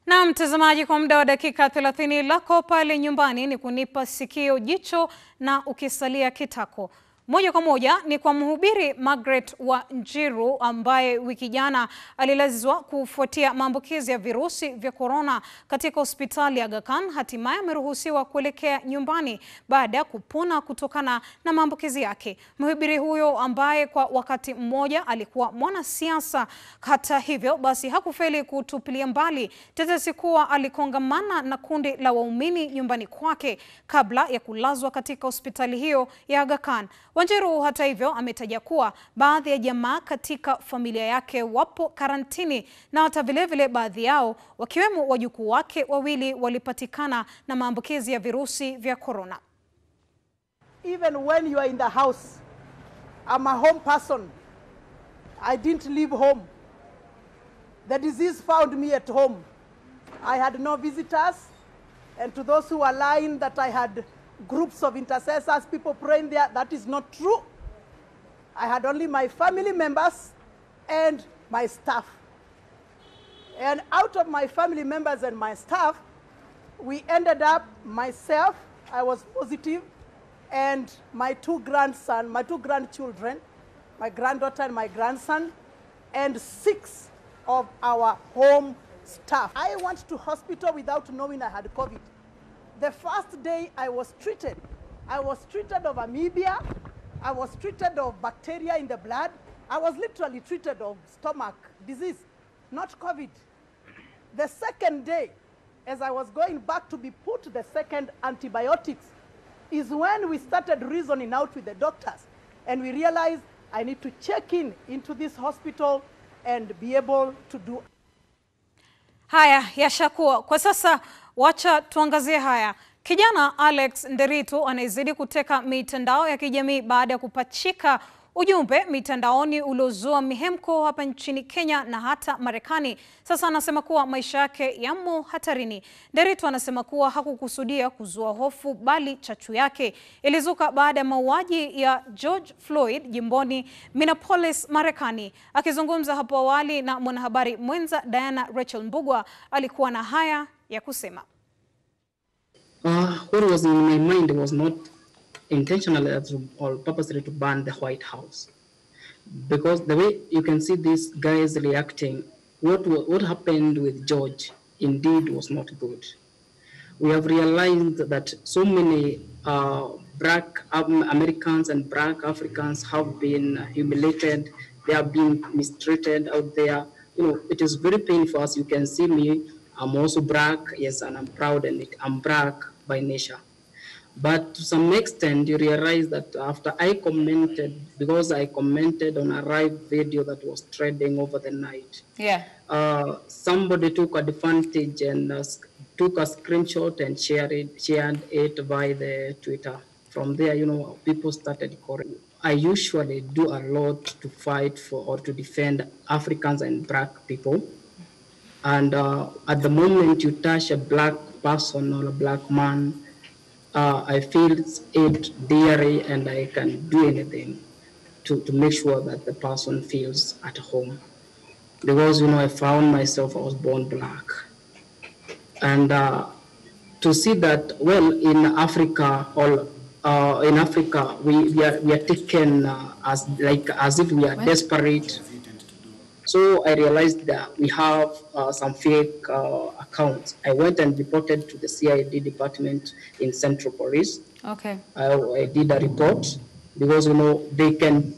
Na mtazamaji, kwa muda wa dakika 30 lako pale nyumbani ni kunipa sikio, jicho na ukisalia kitako. Moja kwa moja ni kwa mhubiri Margaret wa Njiru ambaye wiki jana alilazwa kufuatia maambukizi ya virusi vya corona katika hospitali ya Aga Khan. Hatimaye ameruhusiwa kuelekea nyumbani baada ya kupona kutokana na maambukizi yake. Mhubiri huyo ambaye kwa wakati mmoja alikuwa mwanasiasa, hata hivyo basi hakufeli kutupilia mbali tetesi kuwa alikongamana na kundi la waumini nyumbani kwake kabla ya kulazwa katika hospitali hiyo ya Aga Khan. Wanjiru hata hivyo ametaja kuwa baadhi ya jamaa katika familia yake wapo karantini na hata vile baadhi yao wakiwemo wajukuu wake wawili walipatikana na maambukizi ya virusi vya corona. Even when you are in the house, I'm a home person. I didn't leave home. The disease found me at home. I had no visitors, and to those who are lying that I had groups of intercessors, people praying there, that is not true. I had only my family members and my staff. And out of my family members and my staff, we ended up, myself, I was positive, and my two grandchildren, my granddaughter and my grandson, and 6 of our home staff. I went to hospital without knowing I had COVID. The first day I was treated of amoeba, I was treated of bacteria in the blood, I was literally treated of stomach disease, not COVID. The second day, as I was going back to be put the second antibiotics, is when we started reasoning out with the doctors, and we realized I need to check into this hospital and be able to do. Haya yashakuwa. Kwa sasa wacha tuangazie haya. Kijana Alex NDIRITU anaizidi kuteka mitandao ya kijamii baada ya kupachika ujumbe mitandaoni uliozua mihemko hapa nchini Kenya na hata Marekani. Sasa anasema kuwa maisha yake yamo hatarini. NDIRITU anasema kuwa hakukusudia kuzua hofu, bali chachu yake ilizuka baada ya mauaji ya George Floyd jimboni Minneapolis, Marekani. Akizungumza hapo awali na mwanahabari mwenza Diana Rachel Mbugua, alikuwa na haya ya kusema. What was in my mind was not intentionally or purposely to burn the White House, because the way you can see these guys reacting, what happened with George indeed was not good. We have realized that so many black Americans and black Africans have been humiliated. They have been mistreated out there. You know, it is very painful. As you can see me, I'm also black, yes, and I'm proud in it. I'm black by nature. But to some extent, you realize that after I commented, because I commented on a live video that was trending over the night, somebody took advantage and took a screenshot and shared it by the Twitter. From there, you know, people started calling. I usually do a lot to fight for or to defend Africans and black people. And at the moment you touch a black person or a black man, I feel it dearly, and I can do anything to make sure that the person feels at home. Because, you know, I found myself, I was born black. And to see that, well, in Africa, we are taken as if we are desperate. So I realized that we have some fake accounts. I went and reported to the CID department in Central Police. Okay. I did a report because, you know, they can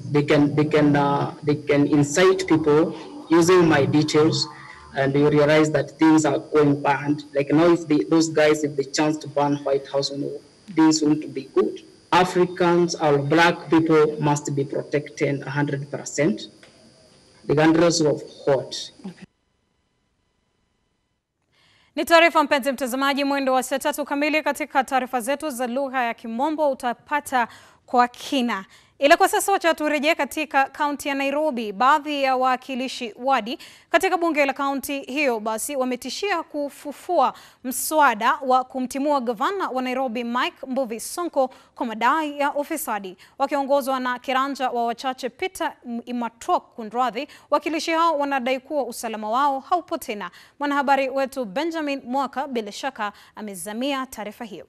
incite people using my details, and you realize that things are going bad. Like now, if those guys, if they chance to burn White House, you know, things won't be good. Africans or black people must be protected 100%. Regardless of what. Ni taarifa mpenzi mtazamaji, mwendo wa saa 3 kamili. Katika taarifa zetu za lugha ya Kimombo utapata kwa kina. Ila kwa sasa wacha turejea katika kaunti ya Nairobi. Baadhi ya wawakilishi wadi katika bunge la kaunti hiyo basi wametishia kufufua mswada wa kumtimua gavana wa Nairobi Mike Sonko kwa madai ya ufisadi. Wakiongozwa na kiranja wa wachache Peter Imatok Kundradhi, wakilishi hao wanadai kuwa usalama wao haupo tena. Mwanahabari wetu Benjamin Mwanga bila shaka amezamia taarifa hiyo.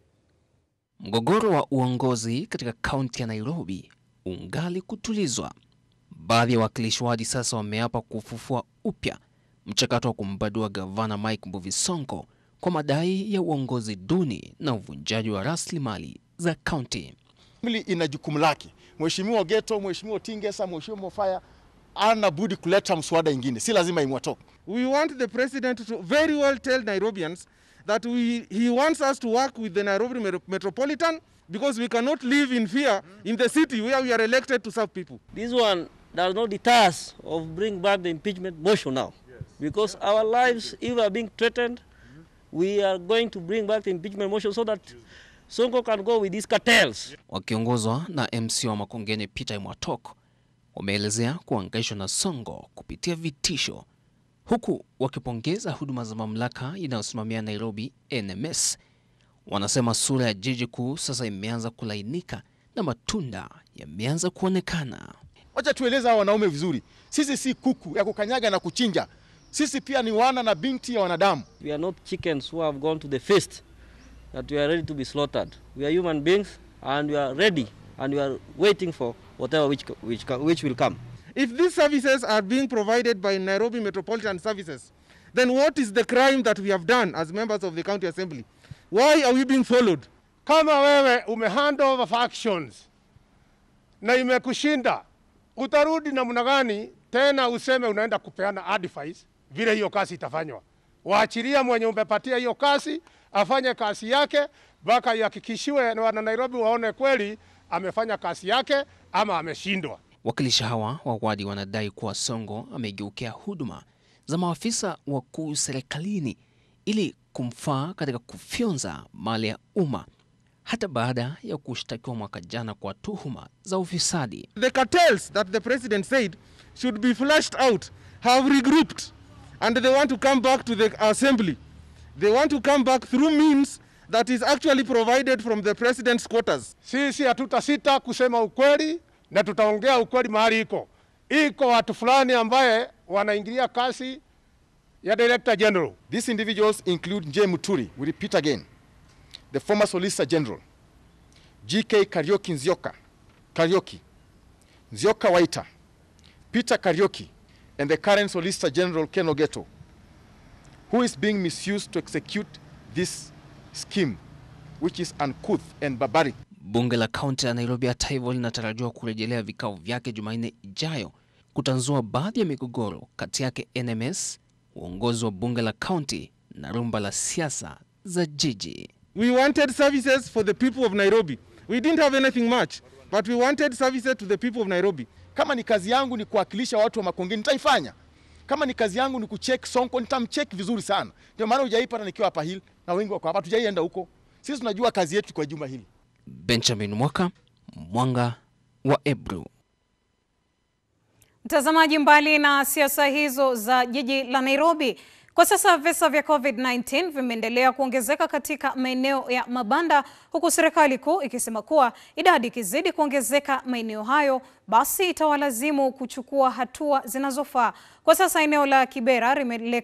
Mgogoro wa uongozi katika kaunti ya Nairobi ungali kutulizwa. Baadhi ya wakilishi wadi sasa wameapa kufufua upya mchakato wa kumbadua gavana Mike Sonko kwa madai ya uongozi duni na uvunjaji wa rasilimali za kaunti. Mili ina jukumu lake. Mheshimiwa Geto, Mheshimiwa Tingesa, Mheshimiwa Faya ana budi kuleta mswada ingine. Si lazima imwatoke. We want the president to very well tell Nairobians that he wants us to work with the Nairobi Metropolitan, because we cannot live in fear in the city where we are elected to serve people. This one does not deter us of bring back the impeachment motion now. Yes. Because our lives, if are being threatened, we are going to bring back the impeachment motion so that Sonko can go with these cartels. Wakiongozwa na MC wa Makongeni Peter Imatok wameelezea kuhangaishwa na Sonko kupitia vitisho, huku wakipongeza huduma za mamlaka inayosimamia Nairobi NMS. Wanasema sura ya jiji kuu sasa imeanza kulainika na matunda yameanza kuonekana. Wacha tueleza wanaume vizuri. Sisi si kuku ya kukanyaga na kuchinja. Sisi pia ni wana na binti ya wanadamu. We are not chickens who have gone to the feast that we are ready to be slaughtered. We are human beings and we are ready and we are waiting for whatever which will come. If these services are being provided by Nairobi Metropolitan Services, then what is the crime that we have done as members of the County Assembly? Why are we being followed? Kama wewe umehand over factions na imekushinda, utarudi namna gani tena useme unaenda kupeana advice vile hiyo kazi itafanywa? Waachilia mwenye umepatia hiyo kazi afanye kazi yake mpaka ihakikishiwe na wana Nairobi waone kweli amefanya kazi yake ama ameshindwa. Wakilishi hawa wa wadi wanadai kuwa Sonko amegeukia huduma za maafisa wakuu serikalini ili kumfaa katika kufyonza mali ya umma hata baada ya kushtakiwa mwaka jana kwa tuhuma za ufisadi. The cartels that the president said should be flushed out have regrouped and they want to come back to the assembly. They want to come back through means that is actually provided from the president's quarters. Sisi hatutasita kusema ukweli na tutaongea ukweli mahali iko. Iko watu fulani ambaye wanaingilia kazi ya Director General. These individuals include J. Muturi, we repeat again, the former Solicitor General, GK Kariuki Nzioka Waita, Peter Kariuki, and the current Solicitor General Ken Ogeto, who is being misused to execute this scheme, which is uncouth and barbaric. Bunge la kaunti ya Nairobi hata hivyo linatarajiwa kurejelea vikao vyake Jumanne ijayo kutanzua baadhi ya migogoro kati yake NMS, uongozi wa bunge la kaunti na rumba la siasa za jiji. We wanted services for the people of Nairobi. We didn't have anything much, but we wanted services to the people of Nairobi. Kama ni kazi yangu ni kuwakilisha watu wa Makongeni, nitaifanya. Kama ni kazi yangu ni kucheck Sonko, nitamcheck vizuri sana. Ndio maana hujaipata nikiwa hapa hili na wengi wako hapa, tujaienda huko. Sisi tunajua kazi yetu kwa juma hili. Benjamin Mwanga wa Ebru. Mtazamaji, mbali na siasa hizo za jiji la Nairobi, kwa sasa visa vya COVID-19 vimeendelea kuongezeka katika maeneo ya mabanda, huku serikali kuu ikisema kuwa idadi ikizidi kuongezeka maeneo hayo basi itawalazimu kuchukua hatua zinazofaa. Kwa sasa eneo la Kibera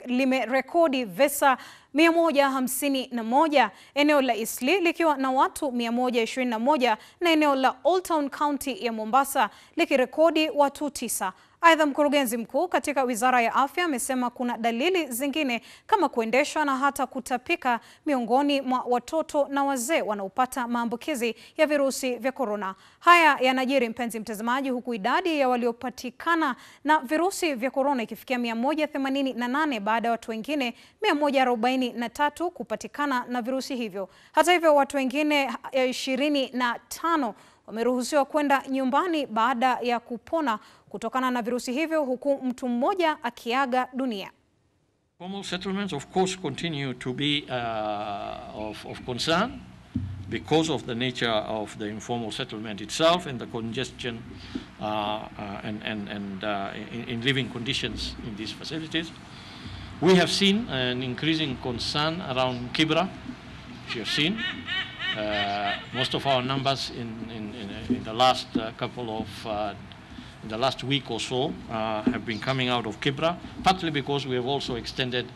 limerekodi visa 151, eneo la Eastleigh likiwa na watu 121 na eneo la Old Town County ya Mombasa likirekodi watu 9. Aidha, mkurugenzi mkuu katika Wizara ya Afya amesema kuna dalili zingine kama kuendeshwa na hata kutapika miongoni mwa watoto na wazee wanaopata maambukizi ya virusi vya corona. Haya yanajiri, mpenzi mtazamaji, huku idadi ya waliopatikana na virusi vya corona ikifikia 188 baada ya watu wengine 143 kupatikana na virusi hivyo. Hata hivyo, watu wengine 25 wameruhusiwa kwenda nyumbani baada ya kupona kutokana na virusi hivyo, huku mtu mmoja akiaga dunia. Formal settlements of course continue to be of concern, because of the nature of the informal settlement itself and the congestion in living conditions in these facilities. We have seen an increasing concern around Kibra, which you have seen. Most of our numbers in the last in the last week or so have been coming out of Kibra, partly because we have also extended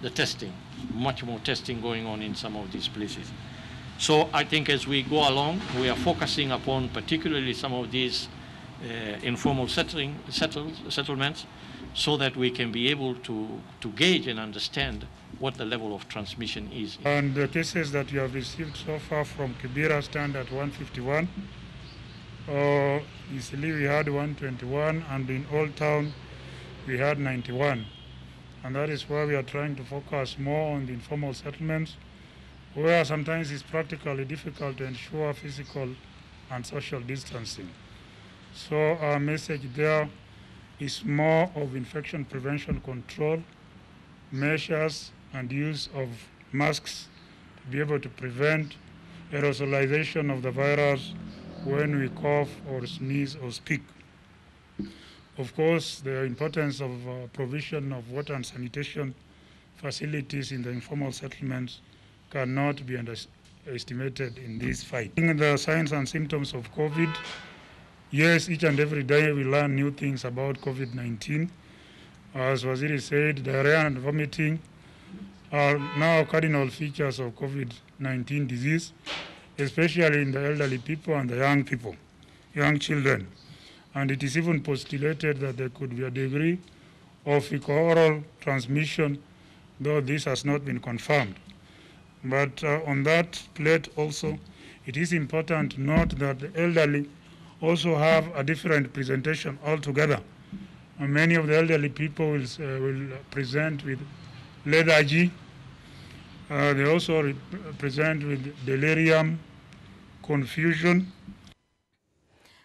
the testing, much more testing going on in some of these places. So I think as we go along, we are focusing upon particularly some of these informal settlements, so that we can be able to gauge and understand what the level of transmission is. And the cases that you have received so far from Kibera stand at 151. Easily we had 121, and in Old Town we had 91. And that is why we are trying to focus more on the informal settlements, where sometimes it's practically difficult to ensure physical and social distancing. So our message there is more of infection prevention control measures and use of masks to be able to prevent aerosolization of the virus when we cough or sneeze or speak. Of course, the importance of provision of water and sanitation facilities in the informal settlements cannot be underestimated in this fight. In the signs and symptoms of COVID, yes, each and every day we learn new things about COVID-19. As Waziri said, diarrhea and vomiting are now cardinal features of COVID-19 disease, especially in the elderly people and the young people, young children. And it is even postulated that there could be a degree of fecal-oral transmission, though this has not been confirmed. But on that plate also, it is important to note that the elderly also have a different presentation altogether. And many of the elderly people will present with lethargy. They also present with delirium, confusion.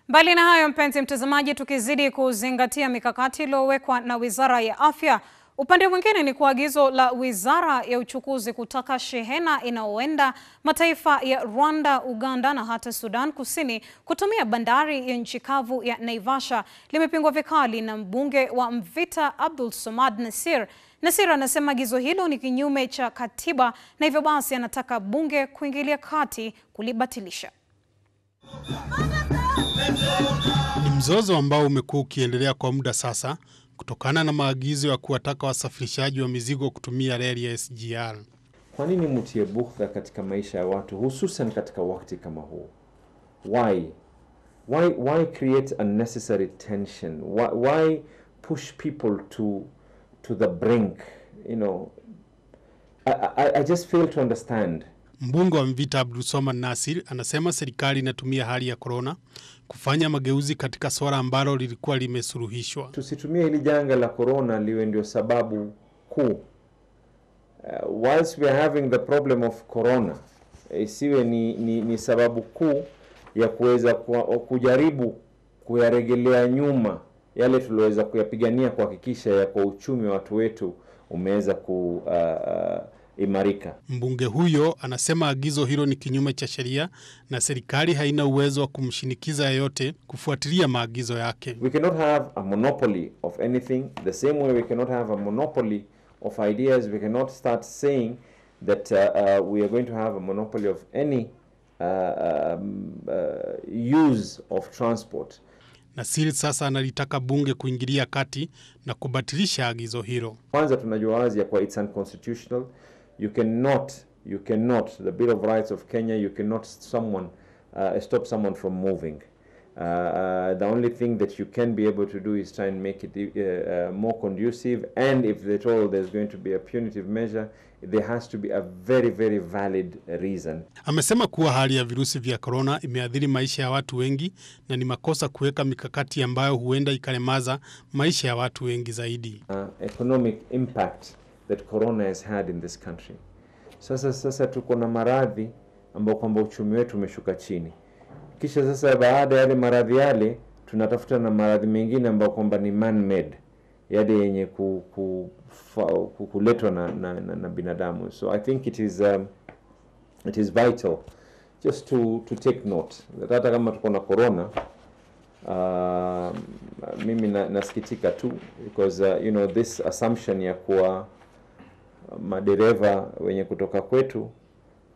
Mbali na hayo, mpenzi mtazamaji, tukizidi kuzingatia mikakati iliyowekwa na Wizara ya Afya, upande mwingine ni kuagizo la Wizara ya Uchukuzi kutaka shehena inaoenda mataifa ya Rwanda, Uganda na hata Sudan Kusini kutumia bandari ya nchi kavu ya Naivasha limepingwa vikali na mbunge wa Mvita Abdul Somad Nasir. Nasir anasema agizo hilo ni kinyume cha katiba na hivyo basi anataka bunge kuingilia kati kulibatilisha. Ni mzozo ambao umekuwa ukiendelea kwa muda sasa kutokana na maagizo ya kuwataka wasafirishaji wa mizigo kutumia reli ya SGR. Kwa nini mtie bughudha katika maisha ya watu, hususan katika wakati kama huu? Why create unnecessary tension? Why push people to the brink? You know, I just fail to understand. Mbunge wa Mvita Abdul Somad Nasir anasema serikali inatumia hali ya corona kufanya mageuzi katika swala ambalo lilikuwa limesuluhishwa. Tusitumie hili janga la corona liwe ndio sababu kuu. Whilst we are having the problem of corona, isiwe ni sababu kuu ya kuweza kujaribu kuyarejelea nyuma yale tuliweza kuyapigania kuhakikisha ya kwa uchumi wa watu wetu umeweza imarika. Mbunge huyo anasema agizo hilo ni kinyume cha sheria na serikali haina uwezo wa kumshinikiza yeyote kufuatilia maagizo yake. We cannot have a monopoly of anything. The same way we cannot have a monopoly of ideas. We cannot start saying that we are going to have a monopoly of any use of transport. Nasir sasa analitaka bunge kuingilia kati na kubatilisha agizo hilo. Kwanza tunajua wazi ya kwa it's unconstitutional. You cannot, the Bill of Rights of Kenya, you cannot stop someone from moving. The only thing that you can be able to do is try and make it more conducive, and if at all there's going to be a punitive measure, there has to be a very, very valid reason. Amesema kuwa hali ya virusi vya corona imeathiri maisha ya watu wengi na ni makosa kuweka mikakati ambayo huenda ikalemaza maisha ya watu wengi zaidi. Economic impact that corona has had in this country. Sasa tuko na maradhi ambao kwamba uchumi wetu umeshuka chini. Kisha sasa baada ya maradhi yale tunatafuta na maradhi mengine ambao kwamba ni man made, yale yenye kuletwa na binadamu. So I think it is vital just to take note. Hata kama tuko na corona, mimi nasikitika tu because you know, this assumption ya kuwa madereva wenye kutoka kwetu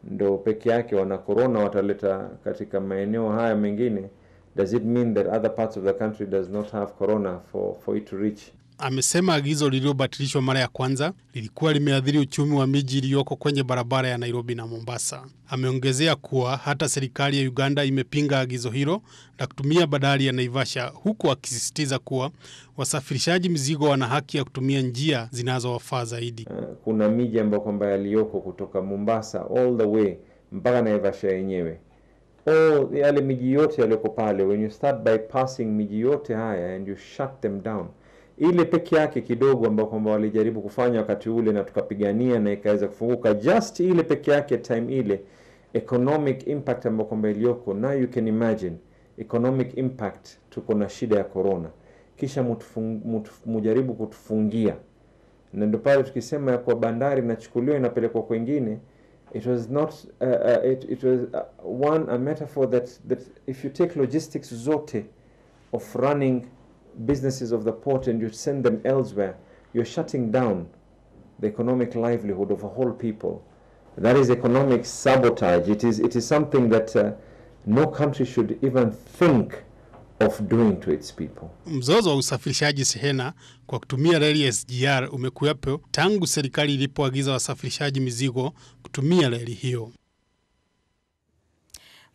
ndo peke yake wana corona wataleta katika maeneo haya mengine, does it mean that other parts of the country does not have corona for it to reach? Amesema agizo lililobatilishwa mara ya kwanza lilikuwa limeathiri uchumi wa miji iliyoko kwenye barabara ya Nairobi na Mombasa. Ameongezea kuwa hata serikali ya Uganda imepinga agizo hilo la kutumia bandari ya Naivasha, huku akisisitiza kuwa wasafirishaji mizigo wana haki ya kutumia njia zinazowafaa zaidi. Kuna miji ambayo kwamba yaliyoko kutoka Mombasa all the way mpaka Naivasha yenyewe. Yale miji yote yaliyoko pale, when you start bypassing miji yote haya and you shut them down, ile peke yake kidogo ambao kwamba walijaribu kufanya wakati ule na tukapigania na ikaweza kufunguka, just ile peke yake time ile, economic impact ambao kwamba iliyoko, now you can imagine economic impact. Tuko na shida ya corona, kisha mujaribu kutufungia, na ndio pale tukisema ya kwa bandari inachukuliwa inapelekwa kwingine. It was not it was a metaphor that if you take logistics zote of running businesses of the port and you send them elsewhere, you're shutting down the economic livelihood of a whole people. That is economic sabotage. It is something that no country should even think of doing to its people. Mzozo wa usafirishaji shehena kwa kutumia reli ya SGR umekuwepo tangu serikali ilipoagiza wasafirishaji mizigo kutumia reli hiyo.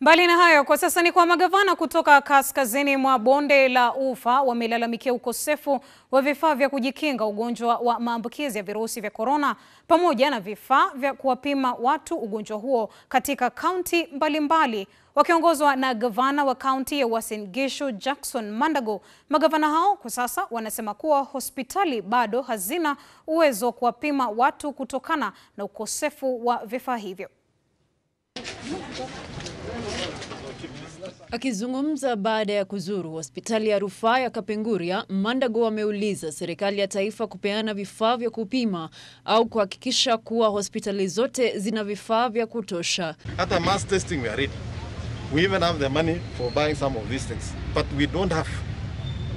Mbali na hayo, kwa sasa ni kwa magavana kutoka kaskazini mwa bonde la Ufa wamelalamikia ukosefu wa vifaa vya kujikinga ugonjwa wa maambukizi ya virusi vya corona pamoja na vifaa vya kuwapima watu ugonjwa huo katika kaunti mbalimbali. Wakiongozwa na gavana wa kaunti ya Uasin Gishu Jackson Mandago, magavana hao kwa sasa wanasema kuwa hospitali bado hazina uwezo kuwapima watu kutokana na ukosefu wa vifaa hivyo. Akizungumza baada ya kuzuru hospitali ya rufaa ya Kapenguria, Mandago ameuliza serikali ya taifa kupeana vifaa vya kupima au kuhakikisha kuwa hospitali zote zina vifaa vya kutosha. Hata mass testing we are ready. We even have the money for buying some of these things, but we don't have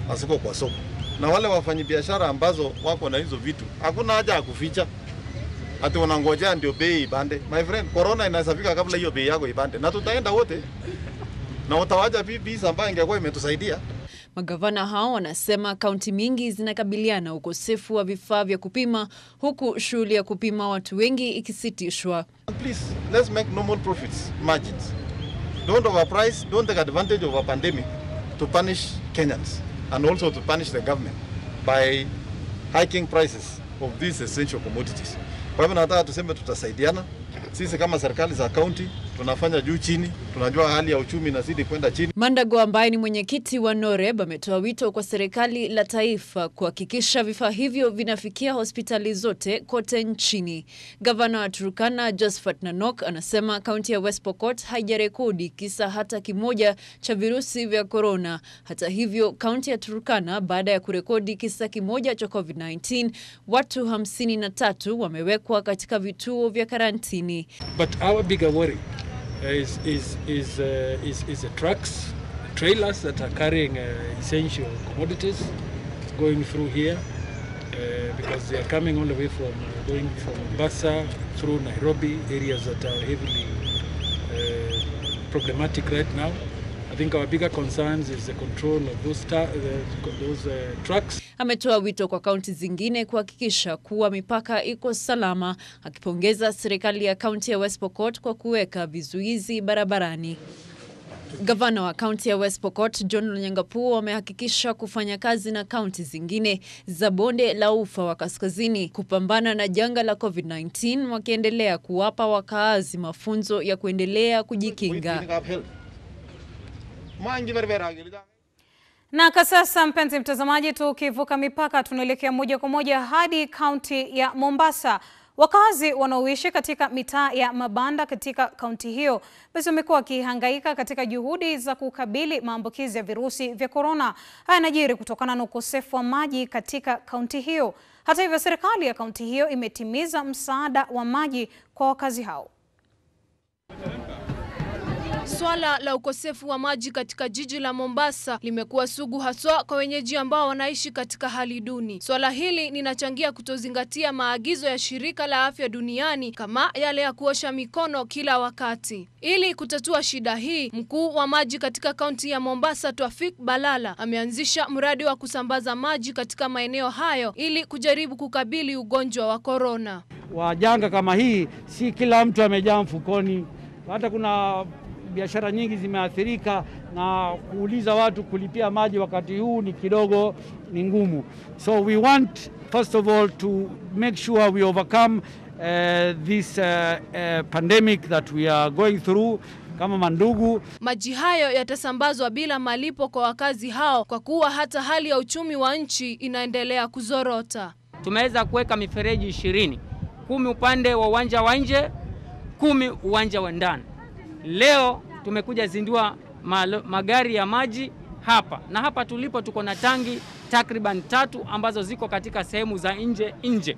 masoko kwa soko. Na wale wafanyabiashara ambazo wako na hizo vitu, hakuna haja ya kuficha. Ati wanangojea ndio bei ibande. My friend, corona inasafika kabla hiyo bei yako ibande. Na tutaenda wote. Na utawaja bibi ambaye ingekuwa imetusaidia. Magavana hao wanasema kaunti mingi zinakabiliana ukosefu wa vifaa vya kupima, huku shughuli ya kupima watu wengi ikisitishwa. Please, let's make normal profits margins. Don't overprice, don't take advantage of a pandemic to punish Kenyans and also to punish the government by hiking prices of these essential commodities. Kwa hivyo nataka tuseme tutasaidiana. Sisi kama serikali za kaunti tunafanya juu chini, tunajua hali ya uchumi inazidi kwenda chini. Mandago ambaye ni mwenyekiti wa NOREB ametoa wito kwa serikali la taifa kuhakikisha vifaa hivyo vinafikia hospitali zote kote nchini. Gavana wa Turkana Josephat Nanok anasema kaunti ya West Pokot haijarekodi kisa hata kimoja cha virusi vya corona. Hata hivyo kaunti ya Turkana baada ya kurekodi kisa kimoja cha COVID-19, watu 53 wamewekwa katika vituo vya karantini. But our bigger worry is the trucks, trailers that are carrying essential commodities going through here because they are coming all the way from going from MOMBASA through Nairobi, areas that are heavily problematic right now. I think our bigger concerns is the control of those trucks. Ametoa wito kwa kaunti zingine kuhakikisha kuwa mipaka iko salama, akipongeza serikali ya kaunti ya West Pokot kwa kuweka vizuizi barabarani. Gavana wa kaunti ya West Pokot John Lonyangapuo amehakikisha kufanya kazi na kaunti zingine za bonde la Ufa wa kaskazini kupambana na janga la COVID-19, wakiendelea kuwapa wakaazi mafunzo ya kuendelea kujikinga. Na kwa sasa mpenzi mtazamaji, tukivuka mipaka tunaelekea moja kwa moja hadi kaunti ya Mombasa. Wakazi wanaoishi katika mitaa ya mabanda katika kaunti hiyo basi wamekuwa wakihangaika katika juhudi za kukabili maambukizi ya virusi vya corona. Haya yanajiri kutokana na ukosefu wa maji katika kaunti hiyo. Hata hivyo, serikali ya kaunti hiyo imetimiza msaada wa maji kwa wakazi hao. Swala la ukosefu wa maji katika jiji la Mombasa limekuwa sugu haswa kwa wenyeji ambao wanaishi katika hali duni. Swala hili linachangia kutozingatia maagizo ya shirika la afya duniani kama yale ya kuosha mikono kila wakati. Ili kutatua shida hii, mkuu wa maji katika kaunti ya Mombasa Twafik Balala ameanzisha mradi wa kusambaza maji katika maeneo hayo ili kujaribu kukabili ugonjwa wa corona. Wajanga kama hii si kila mtu amejaa mfukoni. Hata kuna biashara nyingi zimeathirika na kuuliza watu kulipia maji wakati huu ni kidogo ni ngumu. So we want first of all to make sure we overcome this pandemic that we are going through kama mandugu. Maji hayo yatasambazwa bila malipo kwa wakazi hao kwa kuwa hata hali ya uchumi wa nchi inaendelea kuzorota. Tumeweza kuweka mifereji 20, 10 upande wa uwanja wa nje, 10 uwanja wa ndani. Leo tumekuja zindua magari ya maji hapa. Na hapa tulipo tuko na tangi takriban 3 ambazo ziko katika sehemu za nje.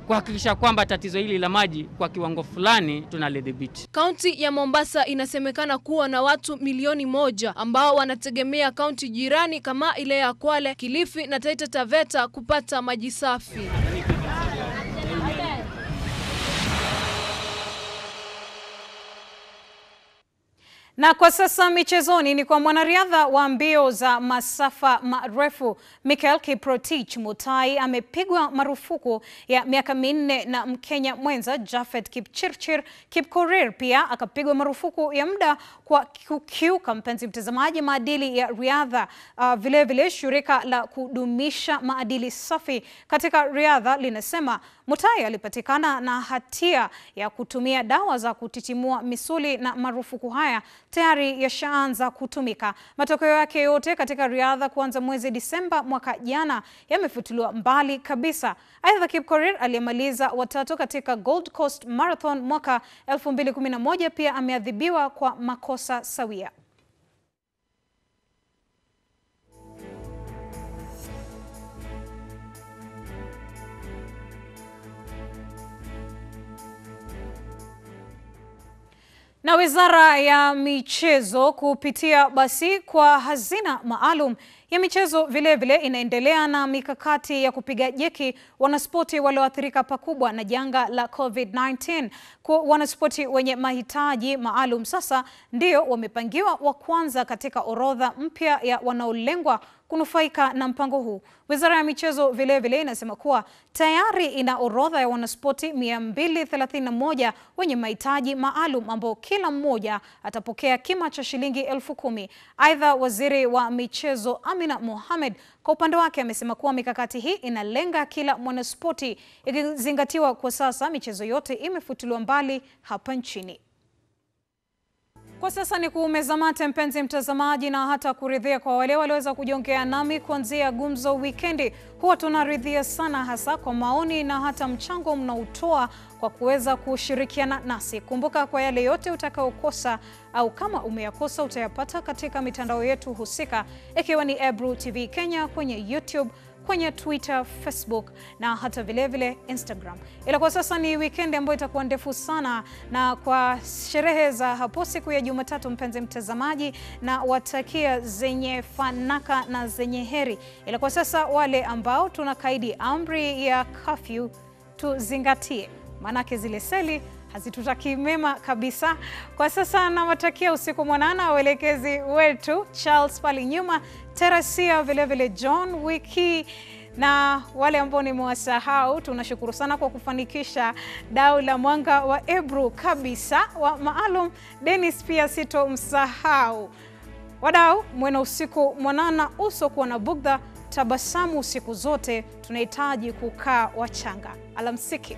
Kuhakikisha kwamba tatizo hili la maji kwa kiwango fulani tunalidhibiti. Kaunti ya Mombasa inasemekana kuwa na watu milioni 1 ambao wanategemea kaunti jirani kama ile ya Kwale, Kilifi na Taita Taveta kupata maji safi. Na kwa sasa michezoni ni kwa mwanariadha wa mbio za masafa marefu Michael Kiprotich Mutai amepigwa marufuku ya miaka 4 na Mkenya mwenza Japhet Kipchirchir. Kipkorir pia akapigwa marufuku ya muda kwa kukiuka, mpenzi mtazamaji, maadili ya riadha. Vile shirika la kudumisha maadili safi katika riadha linasema Mutai alipatikana na hatia ya kutumia dawa za kutitimua misuli na marufuku haya tayari yashaanza kutumika. Matokeo yake yote katika riadha kuanza mwezi Disemba mwaka jana yamefutiliwa mbali kabisa. Aidha, Kipkorir aliyemaliza watatu katika Gold Coast Marathon mwaka 2011 pia ameadhibiwa kwa makosa sawia. Na Wizara ya Michezo kupitia basi kwa hazina maalum ya michezo vile inaendelea na mikakati ya kupiga jeki wanaspoti walioathirika pakubwa na janga la COVID-19. Kwa wanaspoti wenye mahitaji maalum sasa ndio wamepangiwa wa kwanza katika orodha mpya ya wanaolengwa kunufaika na mpango huu. Wizara ya Michezo vile inasema kuwa tayari ina orodha ya wanaspoti 231 wenye mahitaji maalum ambao kila mmoja atapokea kima cha shilingi 10,000. Aidha, Waziri wa Michezo Amina Mohamed kwa upande wake amesema kuwa mikakati hii inalenga kila mwanaspoti, ikizingatiwa kwa sasa michezo yote imefutiliwa mbali hapa nchini. Kwa sasa ni kuumeza mate, mpenzi mtazamaji, na hata kuridhia kwa wale walioweza kujiongea nami kuanzia Gumzo Wikendi. Huwa tunaridhia sana hasa kwa maoni na hata mchango mnaotoa kwa kuweza kushirikiana nasi. Kumbuka kwa yale yote utakayokosa au kama umeyakosa utayapata katika mitandao yetu husika, ikiwa ni Ebru TV Kenya kwenye YouTube, kwenye Twitter, Facebook na hata vile Instagram. Ila kwa sasa ni weekend ambayo itakuwa ndefu sana, na kwa sherehe za hapo siku ya Jumatatu, mpenzi mtazamaji, na watakia zenye fanaka na zenye heri. Ila kwa sasa wale ambao tunakaidi amri ya curfew tuzingatie, manake zile seli hazitutaki mema kabisa. Kwa sasa nawatakia usiku mwanana waelekezi wetu Charles pale nyuma, Teresia vile John Wiki, na wale ambao nimewasahau tunashukuru sana kwa kufanikisha dau la Mwanga wa Ebru kabisa wa maalum. Dennis pia sitomsahau. Wadau, mwena usiku mwanana, uso kuwa na bugdha, tabasamu siku zote, tunahitaji kukaa wachanga. Alamsiki.